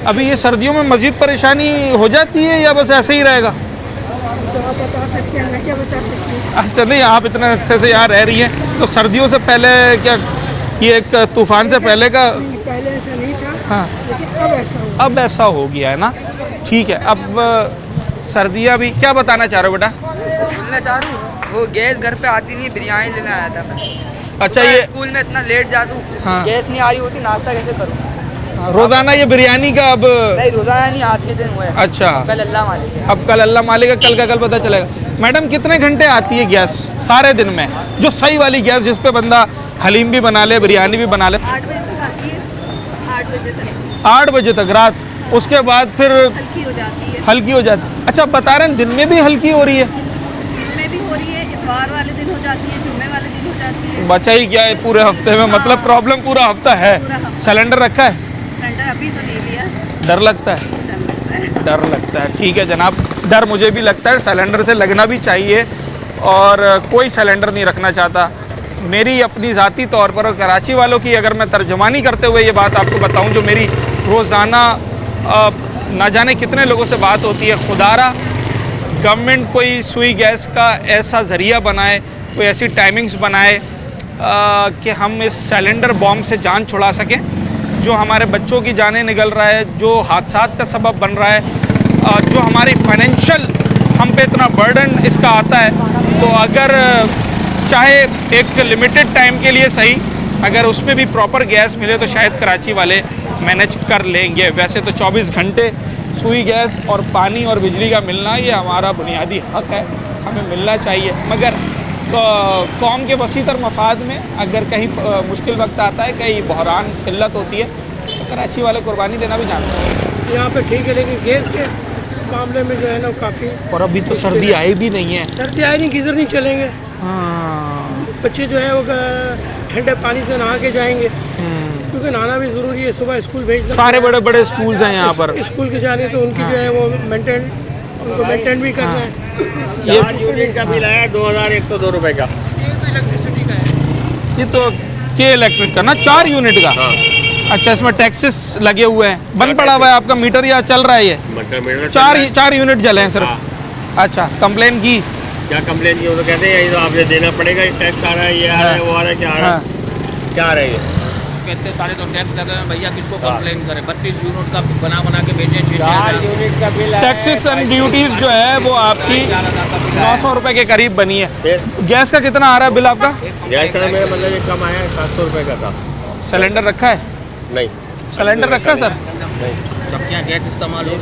अभी ये सर्दियों में मज़ीद परेशानी हो जाती है या बस ऐसे ही रहेगा? तो आप बता सकते हैं, मैं क्या बता सकती हूँ। अच्छा, नहीं आप इतने अरसे से यहाँ रह रही हैं, तो सर्दियों से पहले क्या ये एक तूफान से पहले का? नहीं, पहले ऐसा नहीं था। हाँ। लेकिन अब ऐसा हुआ। अब ऐसा हो गया है ना। ठीक है, अब सर्दियाँ भी क्या बताना चाह रहे हो बेटा? बोलना चाह रहा हूँ, वो गैस घर पे आती नहीं, बिरयानी लेने आया था मैं। अच्छा, सुबह ये स्कूल में इतना लेट जाता हूँ, हाँ। गैस नहीं आ रही होती, नाश्ता कैसे करूँ? रोज़ाना ये बिरयानी का अब? नहीं, रोज़ाना नहीं, आज के दिन हुआ है। अच्छा, कल अल्लाह मालिक है। अब कल अल्लाह मालिक है, कल का कल पता चलेगा। मैडम कितने घंटे आती है गैस सारे दिन में, जो सही वाली गैस जिस पे बंदा हलीम भी बना ले, बिरयानी भी बना ले? 8 बजे तक आती है, 8 बजे तक। 8 बजे तक रात, उसके बाद फिर हल्की हो जाती है। हल्की हो जाती है। अच्छा, बता रहे हैं दिन में भी हल्की हो रही है? दिन में भी हो रही है, इतवार वाले दिन हो जाती है, जुम्मे वाले दिन हो जाती है। बचा ही क्या है पूरे हफ्ते में? मतलब प्रॉब्लम पूरा हफ्ता है। सिलेंडर रखा है? सिलेंडर अभी तो नहीं लिया। डर लगता है? डर लगता है। ठीक है जनाब, डर मुझे भी लगता है, सिलेंडर से लगना भी चाहिए, और कोई सिलेंडर नहीं रखना चाहता। मेरी अपनी ज़ाती तौर पर और कराची वालों की अगर मैं तर्जमानी करते हुए ये बात आपको बताऊं, जो मेरी रोज़ाना ना जाने कितने लोगों से बात होती है, खुदारा गवर्नमेंट कोई सुई गैस का ऐसा ज़रिया बनाए, कोई ऐसी टाइमिंग्स बनाए कि हम इस सिलेंडर बॉम्ब से जान छुड़ा सकें, जो हमारे बच्चों की जानें निकल रहा है, जो हादसात का सबब बन रहा है, जो हमारी फाइनेंशियल हम पे इतना बर्डन इसका आता है। तो अगर चाहे एक लिमिटेड टाइम के लिए सही, अगर उसमें भी प्रॉपर गैस मिले तो शायद कराची वाले मैनेज कर लेंगे। वैसे तो 24 घंटे सुई गैस और पानी और बिजली का मिलना ये हमारा बुनियादी हक़ है, हमें मिलना चाहिए। मगर कौम के वसीतर मफाद में अगर कहीं मुश्किल वक्त आता है, कहीं बहरान किल्लत होती है, तो कराची वाले कुर्बानी देना भी जानते हैं। यहाँ पे ठीक है, लेकिन गैस के मामले में जो है ना काफ़ी। और अभी तो सर्दी आई भी नहीं है। सर्दी आई नहीं, गीज़र नहीं चलेंगे। हाँ। बच्चे जो है वो ठंडे पानी से नहा के जाएंगे, क्योंकि नहाना भी ज़रूरी है, सुबह स्कूल भेजना। सारे बड़े बड़े स्कूल्स हैं यहाँ पर। स्कूल के जाने तो उनकी जो है वो उनको मेंटेन भी करना है। ये यूनिट का बिल आया 2102 रुपये का। ये तो इलेक्ट्रिसिटी का है। ये तो के इलेक्ट्रिक का ना 4 यूनिट का। अच्छा, इसमें टैक्सेस लगे हुए हैं, बंद पड़ा हुआ है आपका मीटर या चल रहा है? ये 4 यूनिट जले हैं सिर्फ। अच्छा, कंप्लेन की? क्या कंप्लेन की? वो तो कहते हैं ये तो आपने देना पड़ेगा, टैक्स आ रहा है, ये आ रहा है, वो आ रहा है, क्या आ रहा है, क्या आ रहा है ये? कहते हैं 250 टैक्स लगे हैं भैया, किसको कंप्लेन करें। 32 यूनिट का बना के भेजे, 4 यूनिट का बिल। टैक्सेस एंड ड्यूटीज जो है वो आपकी 900 रुपए के करीब बनी है। गैस का कितना आ रहा है बिल आपका? गैस का मेरा मतलब ये कम आया है, 700 रुपये का था। सिलेंडर रखा है? नहीं सिलेंडर रखा है सर? नहीं, सबके यहाँ गैस इस्तेमाल हो।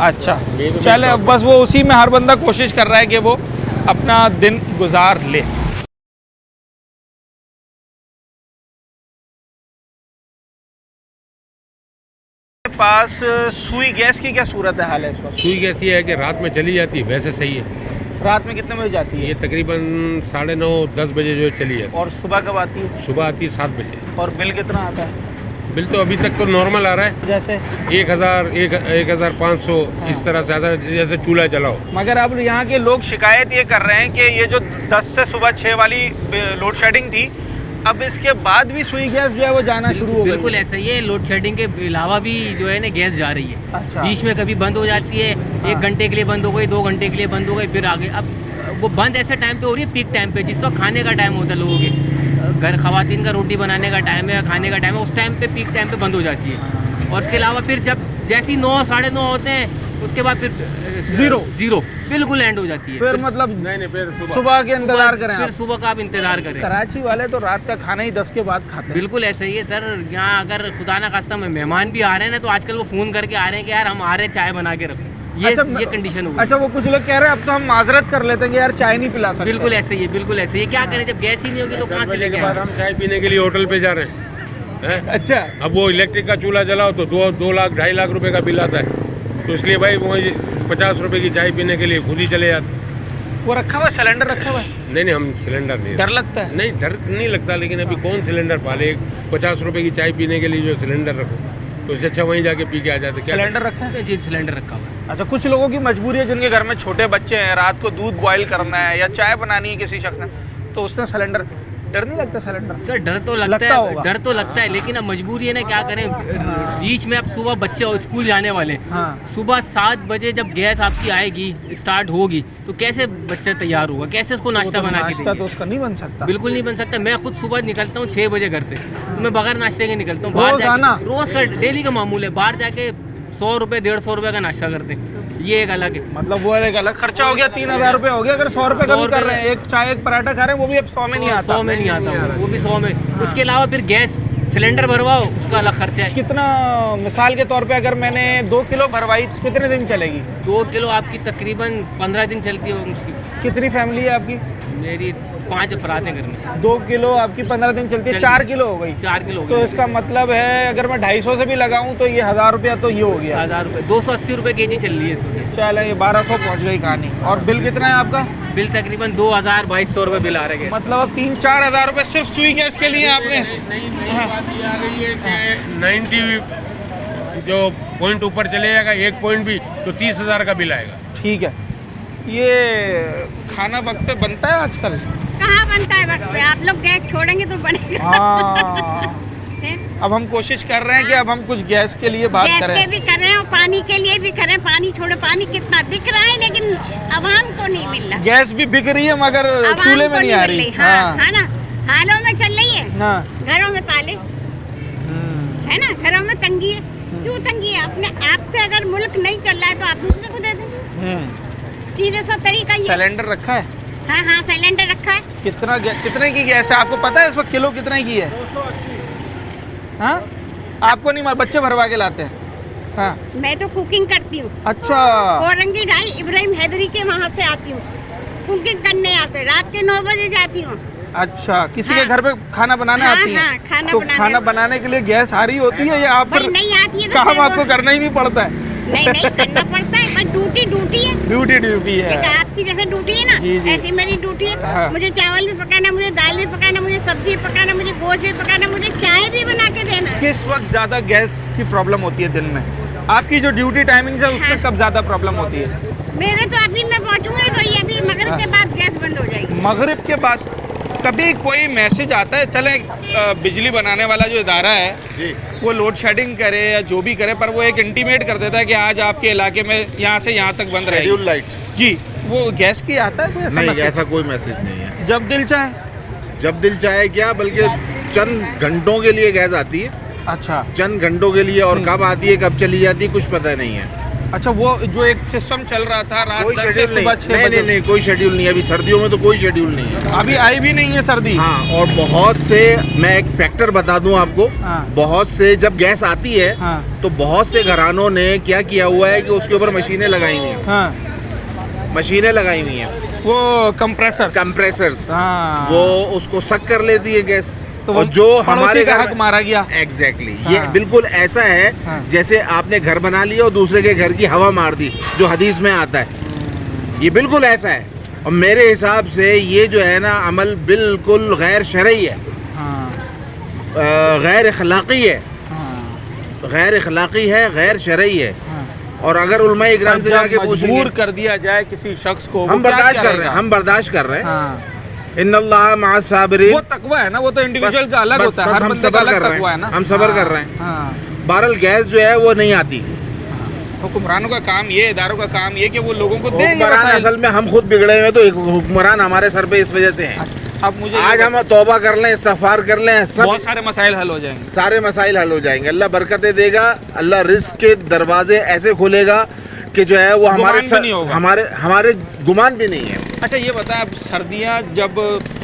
अच्छा चले, अब बस वो उसी में हर बंदा कोशिश कर रहा है कि वो अपना दिन गुजार ले। पास सुई गैस की क्या सूरत है हाल है इस वक्त? सुई गैस ये है कि रात में चली जाती है, वैसे सही है। रात में कितने बजे जाती है? ये तकरीबन 9:30-10 बजे जो है चली जाती और सुबह कब आती है? है। सुबह आती है 7 बजे। और बिल कितना आता है? बिल तो अभी तक तो नॉर्मल आ रहा है, जैसे 1,000-1,500 इस तरह से ज़्यादा, जैसे चूल्हा जलाओ। मगर अब यहाँ के लोग शिकायत ये कर रहे हैं कि ये जो 10 से सुबह 6 वाली लोड शेडिंग थी, अब इसके बाद भी सुई गैस जो है वो जाना शुरू हो गई। बिल्कुल ऐसा ही है, लोड शेडिंग के अलावा भी जो है ना गैस जा रही है। अच्छा। बीच में कभी बंद हो जाती है, 1 घंटे के लिए बंद हो गई, 2 घंटे के लिए बंद हो गई, फिर आगे। अब वो बंद ऐसे टाइम पे हो रही है, पीक टाइम पे, जिस वक्त खाने का टाइम होता है लोगों के, घर खवातीन का रोटी बनाने का टाइम है, खाने का टाइम है, उस टाइम पे पीक टाइम पे बंद हो जाती है। और उसके अलावा फिर जब जैसे ही 9 साढ़े 9 होते हैं, उसके बाद फिर जीरो बिल्कुल एंड हो जाती है। फिर मतलब नहीं फिर सुबह के इंतजार करें फिर आप। सुबह का आप इंतजार करें। कराची वाले तो रात का खाना ही 10 के बाद खाते हैं। बिल्कुल ऐसा ही है सर। यहाँ अगर खुदा ना खास्ता में मेहमान भी आ रहे हैं ना, तो आजकल वो फ़ोन करके आ रहे हैं कि यार हम आ रहे हैं, चाय बना के रखो। ये कंडीशन हो गई। अच्छा, वो कुछ लोग कह रहे हैं अब तो हम माजरत कर लेते हैं कि यार चाय नहीं पिला सकते। बिल्कुल ऐसे ही है, बिल्कुल ऐसे ही है। क्या करें, जब गैस ही नहीं होगी तो कहाँ से लेके बाद हम चाय पीने के लिए होटल पे जा रहे हैं। अच्छा, अब वो इलेक्ट्रिक का चूल्हा जलाओ तो 2 लाख 2.5 लाख रुपए का बिल आता है। तो इसलिए भाई वो 50 रुपए की चाय पीने के लिए खुद ही चले जाते। वो रखा हुआ सिलेंडर रखा हुआ है? नहीं हम सिलेंडर नहीं। डर लगता है? नहीं डर नहीं लगता, लेकिन अभी कौन सिलेंडर पाले। 50 रुपए की चाय पीने के लिए जो सिलेंडर रखो, तो इससे अच्छा वहीं जाके पी के आ जाते। क्या सिलेंडर रखा है? जी सिलेंडर रखा हुआ है। अच्छा, कुछ लोगों की मजबूरी है जिनके घर में छोटे बच्चे हैं, रात को दूध बॉईल करना है या चाय बनानी है किसी शख्स ने, तो उसने सिलेंडर। डर नहीं लगता सिलेंडर से? सर डर तो लगता है, डर तो लगता है, लेकिन अब मजबूरी है ना, क्या करें। बीच में अब सुबह बच्चे स्कूल जाने वाले, सुबह 7 बजे जब गैस आपकी आएगी, स्टार्ट होगी, तो कैसे बच्चा तैयार होगा, कैसे उसको नाश्ता बना के देंगे? तो उसका नहीं बन सकता। बिल्कुल नहीं बन सकता। मैं खुद सुबह निकलता हूँ 6 बजे घर से, तो मैं बगैर नाश्ते के निकलता हूँ। बाहर जाके रोज का डेली का मामूल है, बाहर जाके 100 रुपये 150 रुपये का नाश्ता करते हैं। ये एक अलग है, मतलब वो एक अलग खर्चा हो गया। 3000 रुपये हो गया अगर 100 रुपये का भी कर रहे हैं। एक चाय एक पराठा खा रहे हैं, वो भी अब 100 में नहीं आता। 100 में नहीं आता, वो भी 100 में। उसके अलावा फिर गैस सिलेंडर भरवाओ, उसका अलग खर्चा है। कितना, मिसाल के तौर पे अगर मैंने 2 किलो भरवाई कितने दिन चलेगी? 2 किलो आपकी तकरीबन 15 दिन चलती है उसकी। कितनी फैमिली है आपकी? मेरी 5 अफराद हैं घर में। 2 किलो आपकी 15 दिन चलती है, 4 किलो हो गई। 4 किलो हो तो इसका मतलब है अगर मैं 250 से भी लगाऊं तो ये 1000 रुपया तो ये हो गया। 1000 रुपये, 280 रुपये kg चल रही है इसमें। चलो ये 1200 पहुंच गई कहानी। और बिल कितना है आपका? बिल तकरीबन 2200 रुपये बिल आ रहा है। मतलब अब 3-4 हज़ार रुपये सिर्फ सुई गैस के लिए आपने। नई बात ये आ गई है कि 90 जो पॉइंट ऊपर चले जाएगा, 1 पॉइंट भी, तो 30,000 का बिल आएगा। ठीक है। ये खाना वक्त पे बनता है आजकल? कहाँ बनता है वक्त पे? आप लोग गैस छोड़ेंगे तो बनेगा। अब हम कोशिश कर रहे हैं कि अब हम कुछ गैस के लिए बात करें। गैस के भी कर रहे हैं और पानी के लिए भी कर रहे हैं। पानी छोड़ो, पानी कितना बिक रहा है, लेकिन आवाम को नहीं मिल रहा। गैस भी बिक रही है मगर चूल्हे में नहीं आ रही। हाँ ना, हालों में चल रही है। घरों में ताले है ना, घरों में तंगी है। क्यों तंगी है? अपने आप से अगर मुल्क नहीं चल रहा है तो आप दूसरे को दे दें। सीधे सा तरीका ये। सिलेंडर रखा है? हाँ सिलेंडर रखा है। कितने की गैस है आपको पता है इस वक्त? किलो कितने की है? 280। हाँ, आपको नहीं, बच्चे भरवा के लाते हैं। हाँ, मैं तो कुकिंग करती हूँ। अच्छा। औरंगी ढाई इब्राहिम हैदरी के वहाँ से आती हूँ कुकिंग करने, यहाँ से रात के 9 बजे जाती हूँ। अच्छा, किसी के घर पे खाना बनाने आती है? खाना बनाने के लिए गैस आ रही होती है या आप नहीं आती है? काम आपको करना ही नहीं पड़ता है? नहीं करना पड़ता है, बस ड्यूटी है। ड्यूटी है। आपकी जैसे ड्यूटी है ना, ऐसी मेरी ड्यूटी है। हाँ। मुझे चावल भी पकाना, मुझे दाल भी पकाना, मुझे सब्जी भी पकाना, मुझे गोश्त भी पकाना, मुझे चाय भी बना के देना। किस वक्त ज्यादा गैस की प्रॉब्लम होती है दिन में? आपकी जो ड्यूटी टाइमिंग है उसमें कब ज्यादा प्रॉब्लम होती है? मेरे तो अभी मैं पहुँचूंगा तो ये अभी मगरिब के बाद गैस बंद हो जाएगी। मगरिब के बाद? कभी कोई मैसेज आता है? चले बिजली बनाने वाला जो इदारा है जी, वो लोड शेडिंग करे या जो भी करे, पर वो एक इंटीमेट कर देता है कि आज आपके इलाके में यहाँ से यहाँ तक बंद रहेगी लाइट जी। वो गैस की आता है कोई ऐसा? नहीं, ऐसा कोई मैसेज नहीं है। जब दिल चाहे? जब दिल चाहे क्या, बल्कि चंद घंटों के लिए गैस आती है। अच्छा, चंद घंटों के लिए, और कब आती है कब चली जाती है कुछ पता नहीं है। अच्छा, वो जो एक सिस्टम चल रहा था रात 10 से सुबह 6 बजे। नहीं, कोई शेड्यूल नहीं है अभी। सर्दियों में तो कोई शेड्यूल नहीं है, अभी आई भी नहीं है सर्दी। हाँ, और बहुत से, मैं एक फैक्टर बता दूं आपको, बहुत से जब गैस आती है तो बहुत से घरानों ने क्या किया हुआ है कि उसके ऊपर मशीनें लगाई हुई हैं। मशीनें लगाई हुई हैं, वो कंप्रेसर्स, वो उसको सक कर लेती है गैस। तो और जो हमारे का हक मारा गया। एग्जैक्टली, ये बिल्कुल ऐसा है जैसे आपने घर बना लिया और दूसरे के घर की हवा मार दी, जो हदीस में आता है। ये बिल्कुल ऐसा है, और मेरे हिसाब से ये जो है ना अमल बिल्कुल गैर शरई है, गैर अखलाकी है, गैर अखलाकी है, गैर शरई है। और अगर उलमा इकराम से जाके मजबूर कर दिया जाए किसी शख्स को, हम बर्दाश्त कर रहे हैं, हम बर्दाश्त कर रहे हैं। इन्नल्लाह मअस साबिरीन, वो तकवा है ना, वो तो इंडिविजुअल का अलग होता है, हर बंदे का अलग तकवा है ना। हम सब्र कर रहे हैं। बहरहाल गैस जो है वो नहीं आती। हुक्मरानों का काम ये, इदारों का काम ये कि वो लोगों को दे। असल में हम खुद बिगड़े हुए, तो हुक्मरान हमारे सर पे इस वजह से हैं। अब मुझे आज हम तौबा कर लें, इस्तिग़फ़ार कर लें, सब बहुत सारे मसाइल हल हो जाएंगे। सारे मसाइल हल हो जाएंगे। अल्लाह बरकतें देगा, अल्लाह रिज़्क़ के दरवाजे ऐसे खोलेगा कि जो है वो हमारे गुमान भी नहीं है। अच्छा, ये बताएं, अब सर्दियाँ जब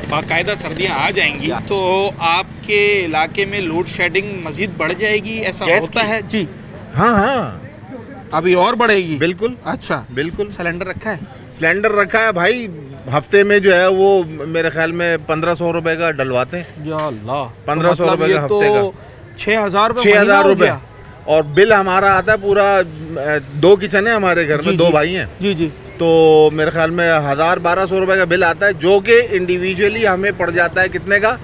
बाकायदा सर्दियाँ आ जाएंगी तो आपके इलाके में लोड शेडिंग मजीद बढ़ जाएगी, ऐसा होता है? जी हाँ, अभी और बढ़ेगी? बिल्कुल। अच्छा, बिल्कुल। सिलेंडर रखा है? सिलेंडर रखा है भाई। हफ्ते में जो है वो मेरे ख्याल में 1500 रुपए का डलवाते हैं। या अल्लाह, 1500 रुपए का हफ्ते का, 6000 रुपए। और बिल हमारा आता है पूरा, 2 किचन है हमारे घर में, 2 भाई हैं। जी। तो मेरे ख्याल में 1000-1200 रुपए का बिल आता है, जो कि इंडिविजुअली हमें पड़ जाता है कितने का?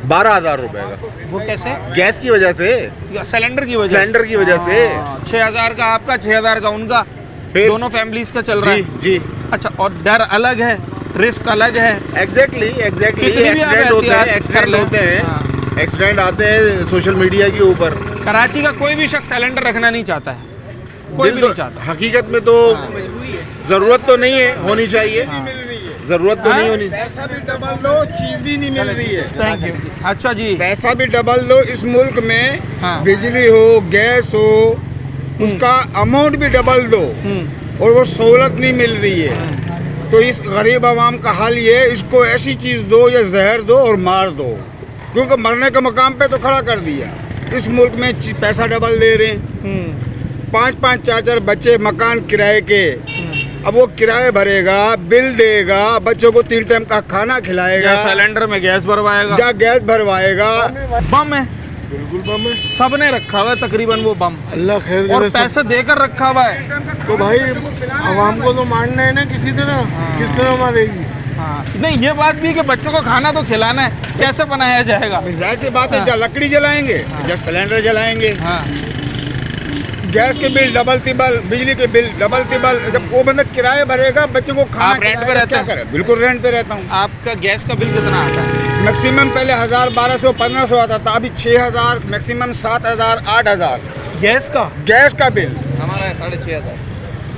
12000 रुपए का। वो कैसे? गैस की वजह से, सिलेंडर की वजह से। 6000 का आपका, 6000 का उनका, दोनों फैमिलीज का चल रहा है। जी। अच्छा, और डर अलग है, रिस्क अलग है। एग्जैक्टली। एक्सीडेंट होते हैं, एक्सीडेंट आते हैं सोशल मीडिया के ऊपर। कराची का कोई भी शख्स सिलेंडर रखना नहीं चाहता है, कोई भी नहीं चाहता। हकीकत में तो जरूरत तो नहीं है, होनी चाहिए। जरूरत तो नहीं होनी। पैसा भी डबल दो, चीज भी नहीं मिल रही है। Thank you. अच्छा जी, पैसा भी डबल दो इस मुल्क में, बिजली हो, गैस हो, उसका अमाउंट भी डबल दो और वो सहूलत नहीं मिल रही है। तो इस गरीब आवाम का हाल ये, इसको ऐसी चीज़ दो या जहर दो और मार दो, क्योंकि मरने के मकाम पे तो खड़ा कर दिया। इस मुल्क में पैसा डबल दे रहे हैं, 5-5, 4-4 बच्चे, मकान किराए के। अब वो किराए भरेगा, बिल देगा, बच्चों को 3 टाइम का खाना खिलाएगा, सिलेंडर में गैस भरवाएगा, गैस भरवाएगा। बम है, बिल्कुल बम है। सबने रखा हुआ है तकरीबन वो बम, अल्लाह खैर करे। और पैसे देकर रखा हुआ है। तो भाई आवाम को तो मारना है ना किसी तरह, किस तरह मारेगी? नहीं, ये बात भी कि बच्चों को खाना तो खिलाना है, कैसे बनाया जाएगा? जाहिर सी बात है, लकड़ी जलाएंगे, सिलेंडर जलाएंगे, गैस के बिल डबल तिबल, बिजली के बिल डबल तिबल। जब वो बंदा किराए भरेगा, बच्चों को खाना रेंट पे रहता है? बिल्कुल रेंट पे रहता हूँ। आपका गैस का बिल कितना आता है? मैक्सिमम पहले 1000, 1200, 1500 आता था, अभी 6000, मैक्सिमम 7000, 8000 गैस का बिल हमारा है 6500।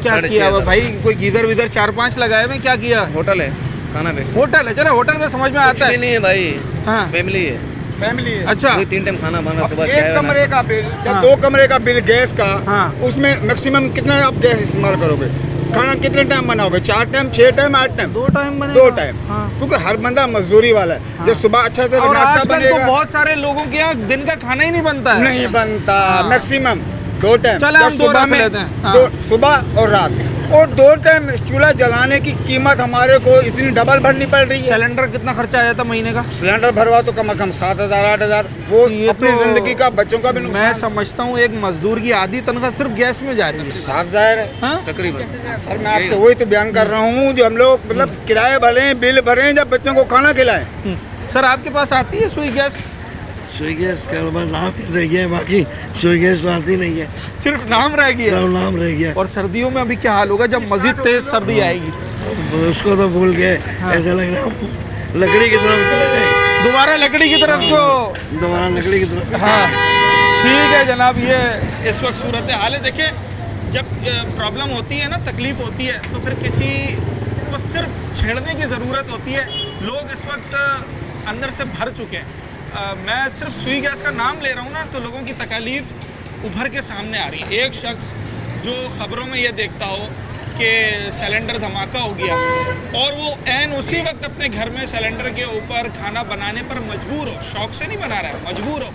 क्या किया हुआ भाई? कोई गीजर विदर 4-5 लगाए हुए, क्या किया? होटल है, खाना बेचते। होटल है, चलो होटल में समझ में आता है। नहीं है भाई, फैमिली है। अच्छा, 3 टाइम खाना बना, सुबह चाय। 1 कमरे का बिल या 2 कमरे का बिल गैस का, उसमें मैक्सिमम कितना आप गैस इस्तेमाल करोगे? खाना कितने टाइम बनाओगे? 4 टाइम, 6 टाइम, 8 टाइम? 2 टाइम बने। 2 टाइम, क्योंकि हर बंदा मजदूरी वाला है। जब सुबह अच्छा से नाश्ता बनेगा, तो बहुत सारे लोगों के यहाँ दिन का खाना ही नहीं बनता है। नहीं बनता, मैक्सिमम 2 टाइम। सुबह में सुबह और रात, और 2 टाइम चूल्हा जलाने की कीमत हमारे को इतनी डबल भरनी पड़ रही है। सिलेंडर कितना खर्चा आ जाता महीने का? सिलेंडर भरवा तो कम से कम 7000, 8000। वो अपनी जिंदगी का, बच्चों का भी नुकसान। मैं समझता हूँ एक मजदूर की आधी तनख्वाह सिर्फ गैस में जा रही है। साफ जाहिर है, तकरीबन। सर मैं आपसे वही तो बयान कर रहा हूँ, जो हम लोग मतलब किराए भरें, बिल भरें, जब बच्चों को खाना खिलाएं। सर आपके पास आती है सुई गैस? सुई गैस का नाम रह गया है, बाकी सुई गैस आती नहीं है, सिर्फ नाम रह गया। सिर्फ नाम रह गया। और सर्दियों में अभी क्या हाल होगा जब मजीद तेज सर्दी आएगी? उसको तो भूल गए। ऐसा लग रहा है लकड़ी की तरफ चले जाए, दोबारा लकड़ी की तरफ को, दोबारा लकड़ी की तरफ। हाँ ठीक है जनाब, ये इस वक्त सूरत हाल है। देखिए, जब प्रॉब्लम होती है ना, तकलीफ होती है, तो फिर किसी को सिर्फ छेड़ने की ज़रूरत होती है। लोग इस वक्त अंदर से भर चुके हैं। मैं सिर्फ सुई गैस का नाम ले रहा हूँ ना, तो लोगों की तकलीफ़ उभर के सामने आ रही है। एक शख्स जो ख़बरों में ये देखता हो कि सिलेंडर धमाका हो गया और वो ऐन उसी वक्त अपने घर में सिलेंडर के ऊपर खाना बनाने पर मजबूर हो, शौक़ से नहीं बना रहा है, मजबूर हो,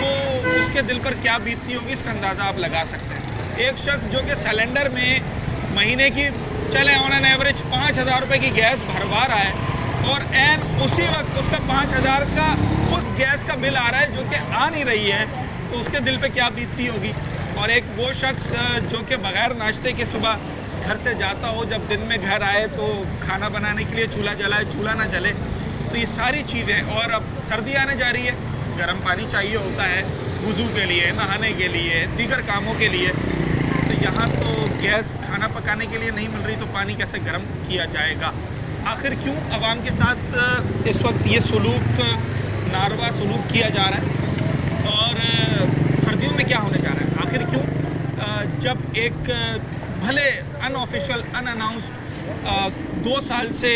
तो उसके दिल पर क्या बीतती होगी इसका अंदाज़ा आप लगा सकते हैं। एक शख्स जो कि सिलेंडर में महीने की चले ऑन एन एवरेज 5,000 रुपये की गैस भरवा रहा है और ऐन उसी वक्त उसका 5,000 का उस गैस का बिल आ रहा है जो कि आ नहीं रही है, तो उसके दिल पे क्या बीतती होगी। और एक वो शख्स जो कि बग़ैर नाश्ते के सुबह घर से जाता हो, जब दिन में घर आए तो खाना बनाने के लिए चूल्हा जलाए, चूल्हा ना जले, तो ये सारी चीज़ें। और अब सर्दी आने जा रही है, गर्म पानी चाहिए होता है वज़ू के लिए, नहाने के लिए, दीगर कामों के लिए, तो यहाँ तो गैस खाना पकाने के लिए नहीं मिल रही, तो पानी कैसे गर्म किया जाएगा। आखिर क्यों अवाम के साथ इस वक्त ये सलूक, नारवा सलूक किया जा रहा है और सर्दियों में क्या होने जा रहा है। आखिर क्यों जब एक भले अनऑफिशियल अनअनाउंस्ड 2 साल से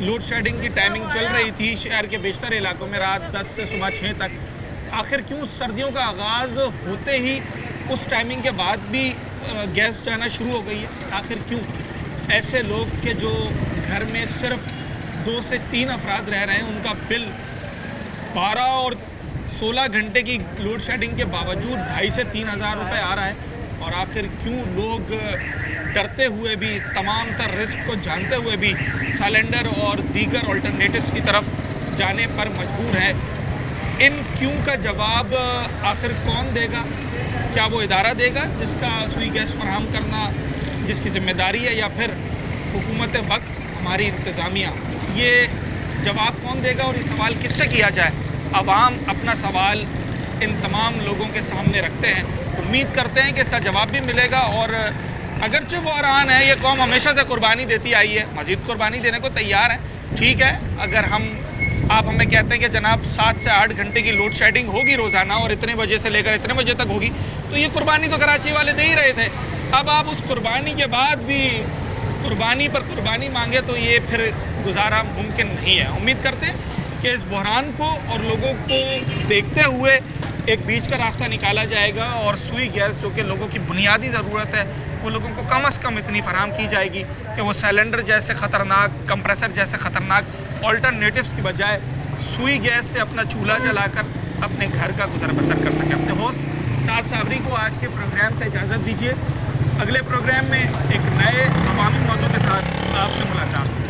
लोड शेडिंग की टाइमिंग चल रही थी शहर के बेशतर इलाकों में रात 10 से सुबह 6 तक, आखिर क्यों सर्दियों का आगाज़ होते ही उस टाइमिंग के बाद भी गैस जाना शुरू हो गई है। आखिर क्यों ऐसे लोग के जो घर में सिर्फ 2 से 3 अफराद रह रहे हैं, उनका बिल 12 और 16 घंटे की लोड शेडिंग के बावजूद 2,500 से 3,000 रुपये आ रहा है। और आखिर क्यों लोग डरते हुए भी, तमाम तर रिस्क को जानते हुए भी सिलेंडर और दीगर अल्टरनेटिव्स की तरफ जाने पर मजबूर है। इन क्यों का जवाब आखिर कौन देगा? क्या वो इदारा देगा जिसका सुई गैस फराहम करना जिसकी ज़िम्मेदारी है, या फिर हुकूमत वक्त हमारी इंतज़ामिया? ये जवाब कौन देगा और ये सवाल किससे किया जाए? अवाम अपना सवाल इन तमाम लोगों के सामने रखते हैं, उम्मीद करते हैं कि इसका जवाब भी मिलेगा। और अगरचे बहरान है, ये कौम हमेशा से कुर्बानी देती आई है, मज़ीद कुर्बानी देने को तैयार है। ठीक है, अगर आप हमें कहते हैं कि जनाब 7 से 8 घंटे की लोड शेडिंग होगी रोज़ाना और इतने बजे से लेकर इतने बजे तक होगी, तो ये कुर्बानी तो कराची वाले दे ही रहे थे। अब आप उस कुर्बानी के बाद भी कुर्बानी पर कुर्बानी मांगे तो ये फिर गुजारा मुमकिन नहीं है। उम्मीद करते हैं कि इस बहरान को और लोगों को देखते हुए एक बीच का रास्ता निकाला जाएगा और सुई गैस जो कि लोगों की बुनियादी ज़रूरत है, वो लोगों को कम अज़ कम इतनी फराहम की जाएगी कि वो सिलेंडर जैसे ख़तरनाक, कंप्रेसर जैसे ख़तरनाक अल्टरनेटिव्स की बजाय सुई गैस से अपना चूल्हा जलाकर अपने घर का गुजर बसर कर सकें। अपने होस्ट साद साबरी को आज के प्रोग्राम से इजाज़त दीजिए। अगले प्रोग्राम में एक नए अवामी मौजू के साथ आपसे मुलाकात होगी।